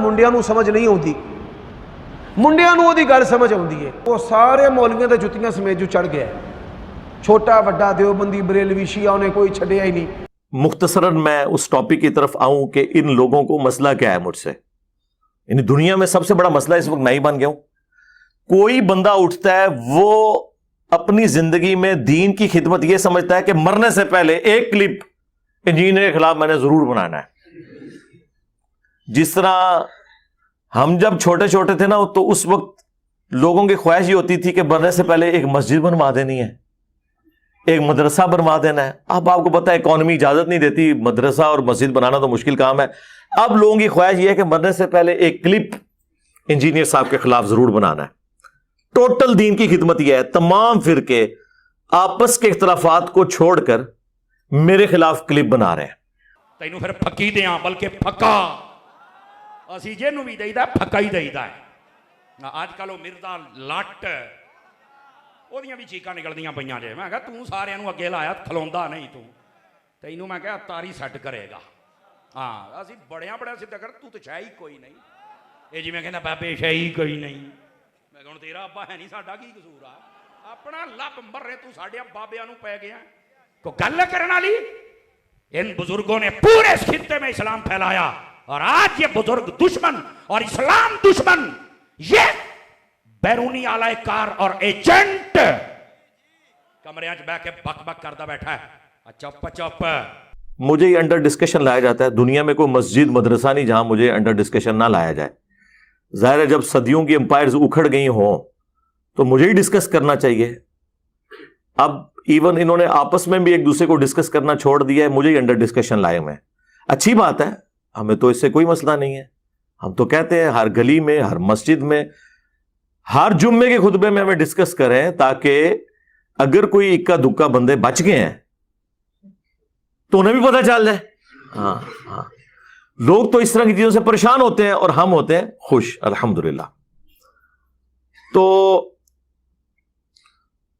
ਮੁੰਡਿਆਂ ਨੂੰ ਸਮਝ ਨਹੀਂ ਆਉਂਦੀ, ਮੁੰਡਿਆਂ ਨੂੰ ਉਹਦੀ ਗੱਲ ਸਮਝ ਆਉਂਦੀ ਹੈ। ਉਹ ਸਾਰੇ ਮੌਲਵੀਆਂ ਦੇ ਜੁੱਤੀਆਂ ਸਮੇਤ ਜੋ ਚੜ ਗਿਆ, چھوٹا بڑا دیوبندی بریلوی شیعہ انہیں کوئی چھڑیا ہی نہیں۔ مختصراً میں اس ٹاپک کی طرف آؤں کہ ان لوگوں کو مسئلہ کیا ہے مجھ سے، یعنی دنیا میں سب سے بڑا مسئلہ اس وقت میں ہی بن گیا ہوں۔ کوئی بندہ اٹھتا ہے وہ اپنی زندگی میں دین کی خدمت یہ سمجھتا ہے کہ مرنے سے پہلے ایک کلپ انجینئر کے خلاف میں نے ضرور بنانا ہے۔ جس طرح ہم جب چھوٹے چھوٹے تھے نا تو اس وقت لوگوں کی خواہش یہ ہوتی تھی کہ مرنے سے پہلے ایک مسجد بنوا دینی ہے، ایک مدرسہ بنوا دینا ہے۔ اب آپ کو پتا ہے اکانومی اجازت نہیں دیتی، مدرسہ اور مسجد بنانا تو مشکل کام ہے۔ اب لوگوں کی خواہش یہ ہے کہ مرنے سے پہلے ایک کلپ انجینئر صاحب کے خلاف ضرور بنانا ہے۔ ٹوٹل دین کی خدمت یہ ہے، تمام فرقے آپس کے اختلافات کو چھوڑ کر میرے خلاف کلپ بنا رہے ہیں۔ تینوں پھر پھکی دیاں بلکہ پھکا اسی جے نو بھی دئیدا پھکا ہی دئیدا ہے۔ آج کل وہ مردا لٹ ਉਹਦੀਆਂ ਵੀ ਚੀਕਾਂ ਨਿਕਲਦੀਆਂ ਪਈਆਂ ਜੇ। ਮੈਂ ਕਿਹਾ ਤੂੰ ਸਾਰਿਆਂ ਨੂੰ ਅੱਗੇ ਲਾਇਆ, ਖਲੋਂਦਾ ਨਹੀਂ ਤੂੰ, ਤੈਨੂੰ ਮੈਂ ਕਿਹਾ ਤਾਰੀ ਸੈੱਟ ਕਰੇਗਾ। ਹਾਂ ਅਸੀਂ ਬੜਿਆਂ ਸਿੱਧਾ ਕਰ, ਤੂੰ ਤਾਂ ਸ਼ੈ ਹੀ ਕੋਈ ਨਹੀਂ। ਇਹ ਜਿਵੇਂ ਕਹਿੰਦਾ ਬਾਬੇ ਸ਼ੈ ਹੀ ਕੋਈ ਨਹੀਂ। ਮੈਂ ਕਿਹਾ ਹੁਣ ਤੇਰਾ ਅੱਬਾ ਹੈ ਨਹੀਂ, ਸਾਡਾ ਕੀ ਕਸੂਰ ਆ? ਆਪਣਾ ਲੱਭ ਮਰਰੇ ਤੂੰ ਸਾਡੇ ਬਾਬਿਆਂ ਨੂੰ ਪੈ ਗਿਆ। ਕੋਈ ਗੱਲ ਕਰਨ ਵਾਲੀ? ان بزرگوں نے پورے اس خطے میں اسلام پھیلایا، اور آج یہ بزرگ دشمن اور اسلام دشمن، یہ بیرونی آلائے کار اور ایجنٹ کمرے آج بے کے بک بک کردہ بیٹھا ہے۔ چپ چپ مجھے یہ انڈر ڈسکشن لایا جاتا ہے۔ دنیا میں کوئی مسجد مدرسہ نہیں جہاں مجھے انڈر ڈسکشن نہ لایا جائے۔ ظاہر ہے جب صدیوں کی امپائرز اکھڑ گئی ہوں تو مجھے ہی ڈسکس کرنا چاہیے۔ اب ایون انہوں نے آپس میں بھی ایک دوسرے کو ڈسکس کرنا چھوڑ دیا ہے، مجھے ہی انڈر ڈسکشن لائے میں۔ اچھی بات ہے، ہمیں تو اس سے کوئی مسئلہ نہیں ہے۔ ہم تو کہتے ہیں ہر گلی میں، ہر مسجد میں، ہر جمعے کے خطبے میں ہمیں ڈسکس کریں، تاکہ اگر کوئی اکا دکا بندے بچ گئے ہیں تو انہیں بھی پتہ چل جائے۔ ہاں ہاں، لوگ تو اس طرح کی چیزوں سے پریشان ہوتے ہیں اور ہم ہوتے ہیں خوش، الحمدللہ۔ تو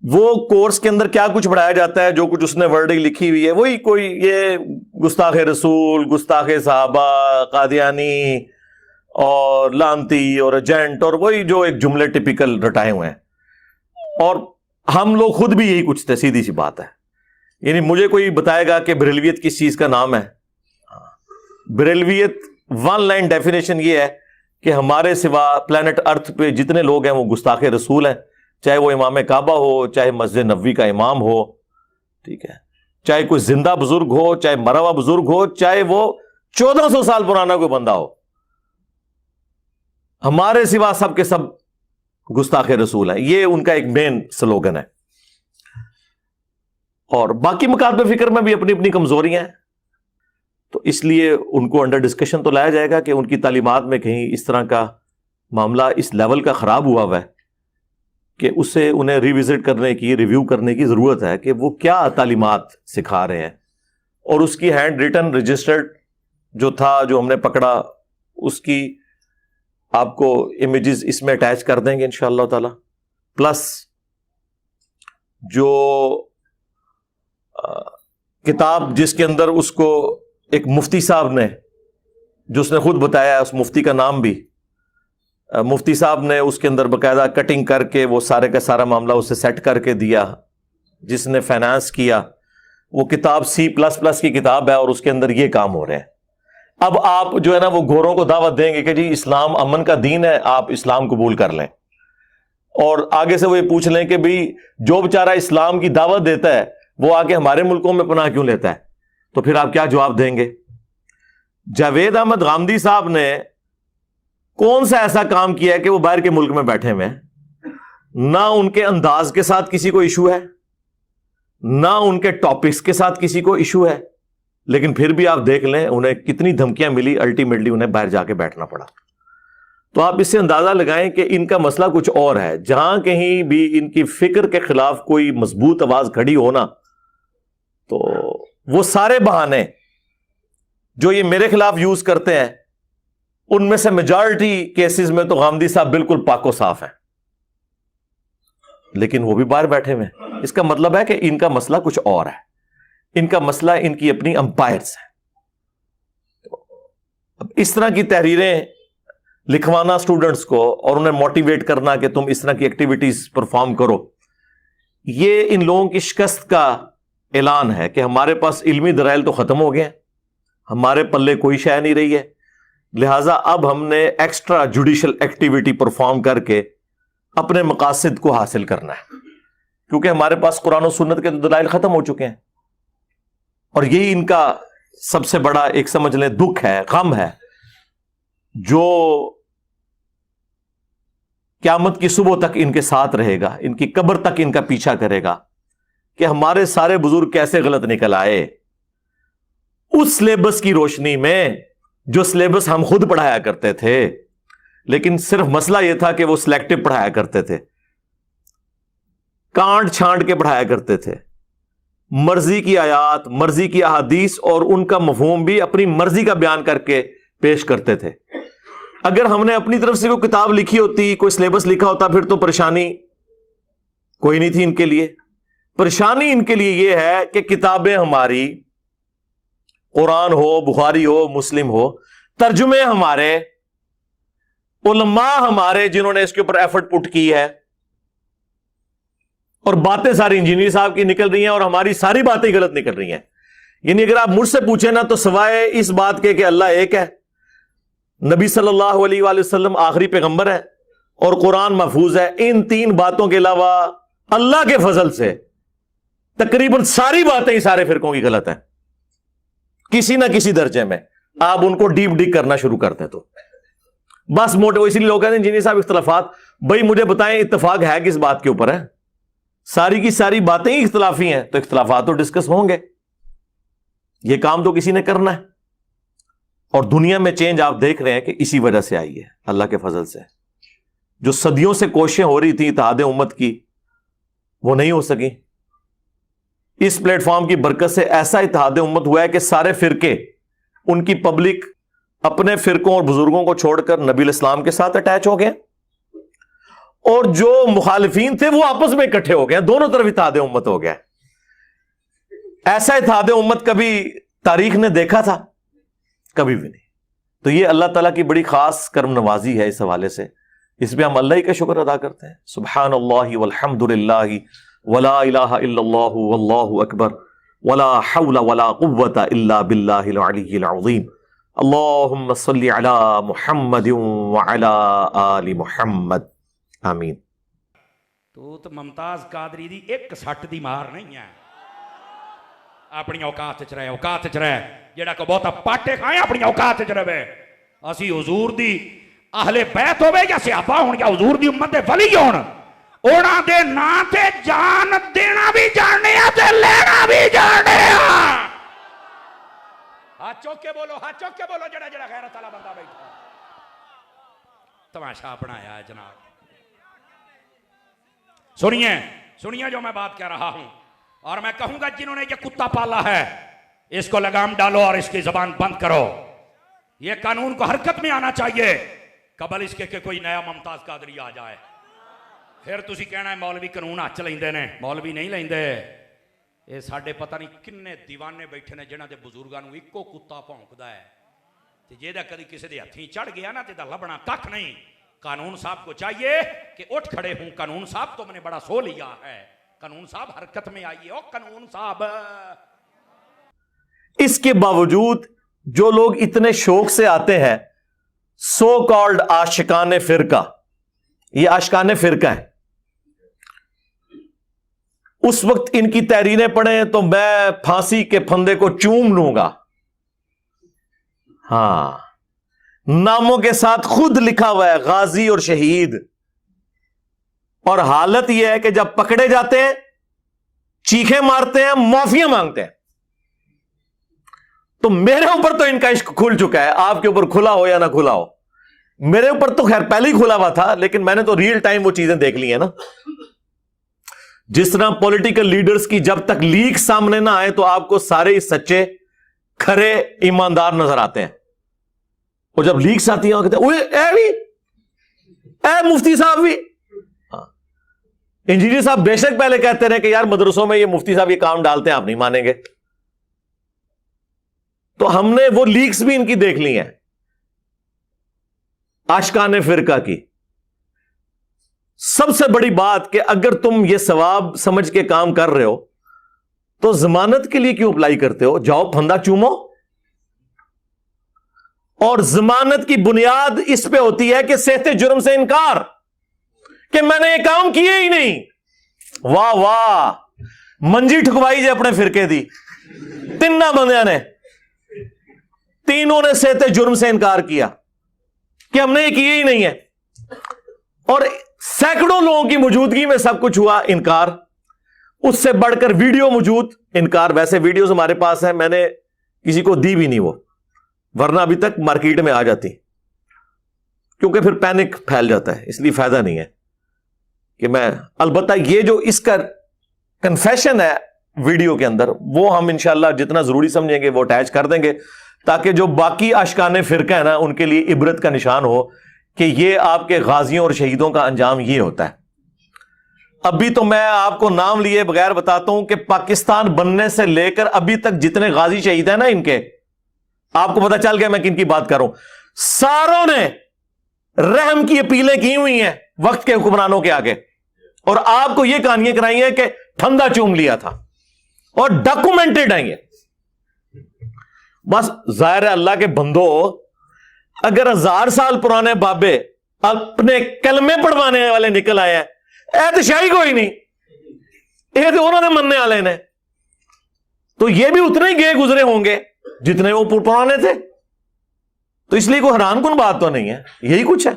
وہ کورس کے اندر کیا کچھ پڑھایا جاتا ہے، جو کچھ اس نے ورڈنگ لکھی ہوئی ہے وہی، کوئی یہ گستاخ رسول، گستاخ صحابہ، قادیانی اور لانتی اور ایجنٹ، اور وہی جو ایک جملے ٹپیکل رٹائے ہوئے ہیں۔ اور ہم لوگ خود بھی یہی کچھ تھے، سیدھی سی بات ہے۔ یعنی مجھے کوئی بتائے گا کہ بریلویت کس چیز کا نام ہے؟ بریلویت ون لائن ڈیفینیشن یہ ہے کہ ہمارے سوا پلانٹ ارتھ پہ جتنے لوگ ہیں وہ گستاخ رسول ہیں، چاہے وہ امام کعبہ ہو، چاہے مسجد نبوی کا امام ہو، ٹھیک ہے، چاہے کوئی زندہ بزرگ ہو، چاہے مرا ہوا بزرگ ہو، چاہے وہ 1400 سال پرانا کوئی بندہ ہو، ہمارے سوا سب کے سب گستاخ رسول ہیں۔ یہ ان کا ایک مین سلوگن ہے۔ اور باقی مکاتب فکر میں بھی اپنی اپنی کمزوریاں ہیں، تو اس لیے ان کو انڈر ڈسکشن تو لایا جائے گا کہ ان کی تعلیمات میں کہیں اس طرح کا معاملہ اس لیول کا خراب ہوا ہوا ہے کہ اسے انہیں ریوزٹ کرنے کی، ریویو کرنے کی ضرورت ہے کہ وہ کیا تعلیمات سکھا رہے ہیں۔ اور اس کی ہینڈ ریٹن رجسٹرڈ جو تھا، جو ہم نے پکڑا، اس کی آپ کو امیجز اس میں اٹیچ کر دیں گے انشاءاللہ تعالی، پلس جو کتاب جس کے اندر اس کو ایک مفتی صاحب نے، جو اس نے خود بتایا، اس مفتی کا نام بھی مفتی صاحب نے اس کے اندر باقاعدہ کٹنگ کر کے وہ سارے کا سارا معاملہ اسے سیٹ کر کے دیا، جس نے فائنانس کیا۔ وہ کتاب C++ کی کتاب ہے اور اس کے اندر یہ کام ہو رہے ہیں۔ اب آپ جو ہے نا وہ گوروں کو دعوت دیں گے کہ جی اسلام امن کا دین ہے، آپ اسلام قبول کر لیں، اور آگے سے وہ یہ پوچھ لیں کہ بھئی جو بیچارہ اسلام کی دعوت دیتا ہے وہ آگے ہمارے ملکوں میں پناہ کیوں لیتا ہے؟ تو پھر آپ کیا جواب دیں گے؟ جاوید احمد غامدی صاحب نے کون سا ایسا کام کیا ہے کہ وہ باہر کے ملک میں بیٹھے ہوئے ہیں؟ نہ ان کے انداز کے ساتھ کسی کو ایشو ہے، نہ ان کے ٹاپکس کے ساتھ کسی کو ایشو ہے، لیکن پھر بھی آپ دیکھ لیں انہیں کتنی دھمکیاں ملی، الٹیمیٹلی انہیں باہر جا کے بیٹھنا پڑا۔ تو آپ اس سے اندازہ لگائیں کہ ان کا مسئلہ کچھ اور ہے۔ جہاں کہیں بھی ان کی فکر کے خلاف کوئی مضبوط آواز کھڑی ہونا، تو وہ سارے بہانے جو یہ میرے خلاف یوز کرتے ہیں، ان میں سے میجارٹی کیسز میں تو غامدی صاحب بالکل پاک و صاف ہیں، لیکن وہ بھی باہر بیٹھے ہوئے ہیں۔ اس کا مطلب ہے کہ ان کا مسئلہ کچھ اور ہے، ان کا مسئلہ ان کی اپنی امپائرز ہیں۔ اب اس طرح کی تحریریں लिखवाना स्टूडेंट्स को और उन्हें मोटिवेट करना कि तुम इस तरह की एक्टिविटीज परफॉर्म करो, ये इन लोगों की शिकस्त का ऐलान है कि हमारे पास इल्मी दलाइल तो खत्म हो गए हैं, हमारे पल्ले कोई शय नहीं रही है, लिहाजा अब हमने एक्स्ट्रा जुडिशल एक्टिविटी परफॉर्म करके अपने मकासद को हासिल करना है, क्योंकि हमारे पास कुरान और सुन्नत के तो दलाइल खत्म हो चुके हैं। और यही इनका सबसे बड़ा एक समझ लें दुख है, गम है, जो क़यामत की सुबह तक इनके साथ रहेगा, इनकी कब्र तक इनका पीछा करेगा कि हमारे सारे बुजुर्ग कैसे गलत निकल आए उस सिलेबस की रोशनी में जो सिलेबस हम खुद पढ़ाया करते थे। लेकिन सिर्फ मसला यह था कि वो सिलेक्टिव पढ़ाया करते थे, कांट छांट के पढ़ाया करते थे, मर्जी की आयात, मर्जी की अहादीस और उनका मफहूम भी अपनी मर्जी का बयान करके पेश करते थे। अगर हमने अपनी तरफ से कोई किताब लिखी होती, कोई सिलेबस लिखा होता, फिर तो परेशानी कोई नहीं थी इनके लिए। परेशानी इनके लिए यह है कि किताबें हमारी, कुरान हो, बुखारी हो, मुस्लिम हो, तर्जुमे हमारे, उलमा हमारे जिन्होंने इसके ऊपर एफर्ट पुट की है, और बातें सारी इंजीनियर साहब की निकल रही हैं और हमारी सारी बातें गलत निकल रही हैं। यानी अगर आप मुझसे पूछे ना, तो सिवाय इस बात के कि अल्लाह एक है, नबी सल्लल्लाहु अलैहि वसल्लम आखिरी पैगंबर है और कुरान महफूज है, इन तीन बातों के अलावा अल्लाह के फजल से तकरीबन सारी बातें ही सारे फिरकों की गलत हैं, किसी ना किसी दर्जे में। आप उनको डीप डिग करना शुरू करते हैं तो बस मोटे, इसलिए लोग कहते हैं इंजीनियर साहब इख्तलाफात, भाई मुझे बताएं इत्तेफाक है किस बात के ऊपर है? सारी की सारी बातें ही इख्तलाफी हैं, तो इख्तलाफात तो डिस्कस होंगे, ये काम तो किसी ने करना है। और दुनिया में चेंज आप देख रहे हैं कि इसी वजह से आई है, अल्लाह के फजल से। जो सदियों से कोशिशें हो रही थी इत्तेहाद उम्मत की, वो नहीं हो सकी। इस प्लेटफॉर्म की बरकत से ऐसा इत्तेहाद उम्मत हुआ है कि सारे फिरके, उनकी पब्लिक अपने फिरकों और बुजुर्गों को छोड़कर नबी इस्लाम के साथ अटैच हो गए, और जो मुखालिफीन थे वो आपस में इकट्ठे हो गए, दोनों तरफ इत्तेहाद उम्मत हो गया। ऐसा इत्तेहाद उम्मत कभी तारीख ने देखा था? कभी भी नहीं। तो ये अल्लाह ताला की बड़ी खास कर्म नवाजी है। इस हवाले से इस पे हम अल्लाह ही का शुक्र अदा करते हैं। सुब्हानल्लाहि वल्हम्दुलिल्लाहि वला इलाहा इल्लल्लाहु वल्लाहु अकबर वला हौला वला कुव्वता इल्ला बिल्लाहिल अलिय्यिल अज़ीम। अल्लाहुम्मा सल्लि अला मुहम्मदिन व अला आलि मुहम्मद। आमीन। तो मुमताज कादरी दी एक सट दी मार नहीं है, अपनी औकात च रहे, औकात च रहे, जेड़ा को बहुता पाटे खाए अपनी औकात च रहे। असी हुजूर दी अहले बैत होवे या सहाबा होण या हुजूर दी उम्मत दे वली होण, ओना दे नां ते जान देना भी जानने आ ते लेना भी जानने आ। हाथ चौक के बोलो, हाथ चौक के बोलो, जेड़ा जेड़ा गैरत वाला बंदा बैठा। तमाशा बनाया है जनाब। सुनिए सुनिए जो मैं बात कह रहा हूं, और मैं कहूंगा जिन्होंने ये कुत्ता पाला है इसको लगाम डालो और इसकी जबान बंद करो। ये कानून को हरकत में आना चाहिए कबल इसके के कोई नया मुमताज कादरी आ जाए। फिर तुसी कहना है मौलवी कानून हाथ च लैंदे ने, मौलवी नहीं लैंदे। ये साडे पता नहीं किन्ने दीवाने बैठे ने जिन्हां दे बुजुर्गां नूं इक्को कुत्ता भौंकदा है, ते जेदा कदी किसी दे हत्थीं चढ़ गया ना ते दा लभना कख नहीं। कानून साहब को चाहिए कि उठ खड़े हूं, कानून साहब तुमने बड़ा सो लिया है, कानून साहब हरकत में आइए। ओ कानून साहब। इसके बावजूद जो लोग इतने शौक से आते हैं, सो कॉल्ड आशिकाने फिरका, ये आशिकाने फिरका है, उस वक्त इनकी तहरीरें पढ़े तो मैं फांसी के फंदे को चूम लूंगा। हां, नामों के साथ खुद लिखा हुआ है गाजी और शहीद। और हालत यह है कि जब पकड़े जाते हैं चीखें मारते हैं, माफिया मांगते हैं। तो मेरे ऊपर तो इनका इश्क खुल चुका है, आपके ऊपर खुला हो या ना खुला हो। मेरे ऊपर तो खैर पहले ही खुला हुआ था, लेकिन मैंने तो रियल टाइम वो चीजें देख ली है ना। जिस तरह पॉलिटिकल लीडर्स की जब तक लीक सामने ना आए तो आपको सारे सच्चे खरे ईमानदार नजर आते हैं, और जब लीक्स आती हैं कहते हैं ए मुफ्ती साहब भी। इंजीनियर साहब बेशक पहले कहते रहे कि यार मदरसों में ये मुफ्ती साहब ये काम डालते हैं, आप नहीं मानेंगे। तो हमने वो लीक्स भी इनकी देख ली हैं। आशिकाने फिरका की सबसे बड़ी बात कि अगर तुम ये सवाब समझ के काम कर रहे हो तो जमानत के लिए क्यों अप्लाई करते हो? जाओ फंदा चूमो। और जमानत की बुनियाद इस पे होती है कि सहते जुर्म से इनकार, कि मैंने ये काम किए ही नहीं। वाह वाह, मंजी ठुकवाई जे अपने फिरके दी, तिन्ना बंदियां ने, तीनों ने सहते जुर्म से इनकार किया कि हमने ये किए ही नहीं है। और सैकड़ों लोगों की मौजूदगी में सब कुछ हुआ इनकार। उससे बढ़कर वीडियो मौजूद इनकार। वैसे वीडियोस हमारे पास है, मैंने किसी को दी भी नहीं वो, वरना अभी तक मार्केट में आ जाती, क्योंकि फिर पैनिक फैल जाता है, इसलिए फायदा नहीं है कि मैं। अलबत्ता ये जो इसका कन्फेशन है वीडियो के अंदर, वो हम इंशाल्लाह जितना जरूरी समझेंगे वो अटैच कर देंगे, ताकि जो बाकी आशिकाने फिरका है ना, उनके लिए इबरत का निशान हो कि ये आपके गाजियों और शहीदों का अंजाम ये होता है। अभी तो मैं आपको नाम लिए बगैर बताता हूं कि पाकिस्तान बनने से लेकर अभी तक जितने गाजी शहीद हैं ना इनके, आपको पता चल गया मैं किन की बात कर रहा हूं। सारों ने रहम की अपीलें की हुई हैं वक्त के हुक्मरानों के आगे, और आपको ये कहानियां कराई हैं कि फंदा चूम लिया था, और डॉक्यूमेंटेड है ये। बस जाहिर है अल्लाह के बंदो, अगर 1000 साल पुराने बाबे अपने कलमे पढ़वाने वाले निकल आए हैं, तो शाही कोई नहीं, ये तो उन्होंने मनने वाले ने, तो ये भी उतने ही गए गुजरे होंगे जितने वो पुराने थे। तो इसलिए कोई हैरान कुन बात तो नहीं है, यही कुछ है।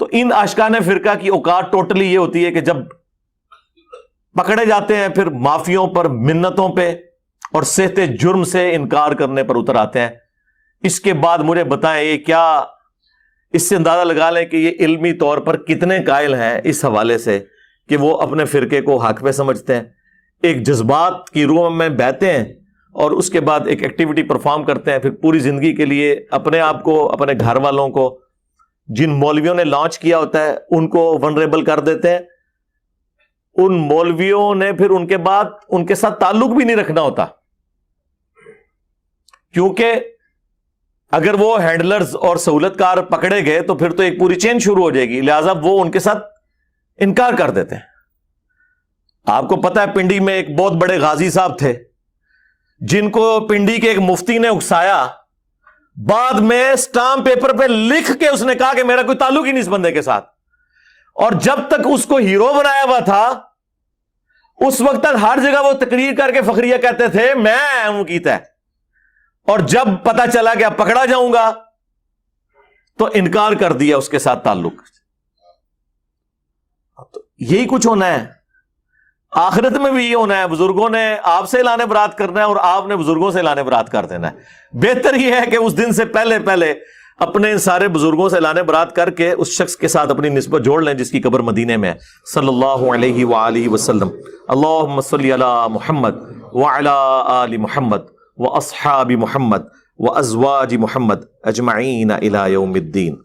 तो इन आशिकाने फिरका की औकात टोटली ये होती है कि जब पकड़े जाते हैं फिर माफियों पर, मिन्नतों पे और सहते जुर्म से इनकार करने पर उतर आते हैं। इसके बाद मुझे बताएं, ये क्या, इससे अंदाजा लगा लें कि ये इल्मी तौर पर कितने कायल हैं इस हवाले से कि वो अपने फिरके को हक पे समझते हैं, एक जज्बात की रूह में बहते हैं, और उसके बाद एक एक्टिविटी परफॉर्म करते हैं, फिर पूरी जिंदगी के लिए अपने आप को, अपने घर वालों को, जिन मौलवियों ने लॉन्च किया होता है उनको वनरेबल कर देते हैं। उन मौलवियों ने फिर उनके बाद उनके साथ ताल्लुक भी नहीं रखना होता, क्योंकि अगर वो हैंडलर्स और सहूलतकार पकड़े गए तो फिर तो एक पूरी चेन शुरू हो जाएगी, लिहाजा वो उनके साथ इनकार कर देते हैं। आपको पता है पिंडी में एक बहुत बड़े गाजी साहब थे जिनको पिंडी के एक मुफ्ती ने उकसाया, बाद में स्टाम्प पेपर पे लिख के उसने कहा कि मेरा कोई ताल्लुक ही नहीं इस बंदे के साथ। और जब तक उसको हीरो बनाया हुआ था उस वक्त तक हर जगह वो तकरीर करके फखरिया कहते थे मैं हूं कीता है, और जब पता चला कि अब पकड़ा जाऊंगा तो इनकार कर दिया उसके साथ ताल्लुक। तो यही कुछ होना है, आखिरत में भी ये होना है। बुजुर्गों ने आपसे लाने बरात करना है और आपने बुजुर्गों से लाने बरात कर देना है। बेहतर यह है कि उस दिन से पहले पहले अपने इन सारे बुजुर्गों से लाने बरात करके उस शख्स के साथ अपनी निस्बत जोड़ लें जिसकी कब्र मदीने में है। सल्लल्लाहु अलैहि वआलिहि वसल्लम। अल्लाहुम्मा सल्ली अला मुहम्मद व अला आलि मुहम्मद व अस्हाबि मुहम्मद व अज़वाजि मुहम्मद अजमईन इला यौमिद्दीन।